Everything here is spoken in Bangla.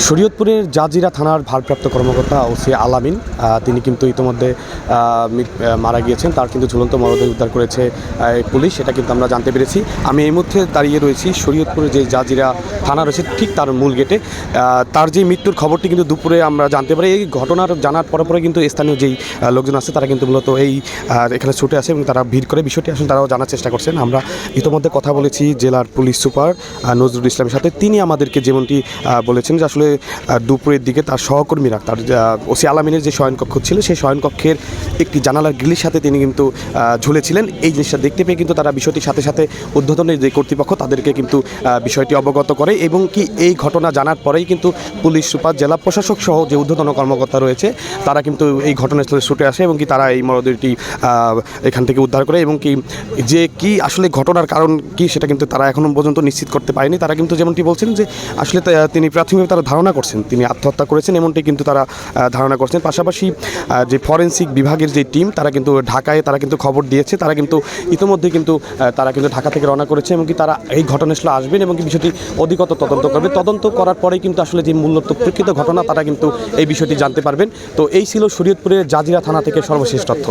শরীয়তপুরের জাজিরা থানার ভারপ্রাপ্ত কর্মকর্তা ওসি আলামিন তিনি কিন্তু ইতিমধ্যে মারা গিয়েছেন। তার কিন্তু ঝুলন্ত মরদেহ উদ্ধার করেছে পুলিশ, এটা কিন্তু আমরা জানতে পেরেছি। আমি এই মুহূর্তে দাঁড়িয়ে রয়েছি শরীয়তপুরের যে জাজিরা থানা রয়েছে ঠিক তার মূল গেটে। তার যে মৃত্যুর খবরটি কিন্তু দুপুরে আমরা জানতে পারি। এই ঘটনার জানার পরে কিন্তু স্থানীয় যেই লোকজন আছে তারা কিন্তু মূলত এখানে ছুটে আসে এবং তারা ভিড় করে বিষয়টি আসলে তারাও জানার চেষ্টা করছেন। আমরা ইতিমধ্যে কথা বলেছি জেলার পুলিশ সুপার নজরুল ইসলামের সাথে। তিনি আমাদেরকে যেমনটি বলেছেন যে আসলে দুপুরের দিকে তার সহকর্মীরা তার ওসি আলামিনের যে শয়নকক্ষ ছিল সেই শয়নকক্ষের একটি জানালার গ্রিলের সাথে তিনি কিন্তু ঝুলেছিলেন। এই জিনিসটা দেখতে পেয়ে কিন্তু তারা বিষয়টির সাথে সাথে ঊর্ধ্বতনের যে কর্তৃপক্ষ তাদেরকে কিন্তু বিষয়টি অবগত করে এবং কি এই ঘটনা জানার পরেই কিন্তু পুলিশ সুপার জেলা প্রশাসক সহ যে ঊর্ধ্বতন কর্মকর্তা রয়েছে তারা কিন্তু এই ঘটনাস্থলে ছুটে আসে এবং কি তারা এই মরদেহটি এখান থেকে উদ্ধার করে এবং কি আসলে ঘটনার কারণ কি সেটা কিন্তু তারা এখনও পর্যন্ত নিশ্চিত করতে পারেনি। তারা কিন্তু যেমনটি বলছেন যে আসলে তিনি প্রাথমিকভাবে তারা ধারণা করছেন তিনি আত্মহত্যা করেছেন, এমনটি কিন্তু তারা ধারণা করছেন। পাশাপাশি যে ফরেনসিক বিভাগের যে টিম তারা কিন্তু ঢাকায় খবর দিয়েছে। তারা কিন্তু ইতিমধ্যে কিন্তু ঢাকা থেকে রওনা করেছে এবং কি তারা এই ঘটনাস্থলে আসবেন এবং কি বিষয়টি অধিকতর তদন্ত করবে। তদন্ত করার পরেই কিন্তু আসলে যে মূলত প্রকৃত ঘটনা তারা কিন্তু এই বিষয়টি জানতে পারবেন। তো এই ছিল শরীয়তপুরের জাজিরা থানা থেকে সর্বশেষ তথ্য।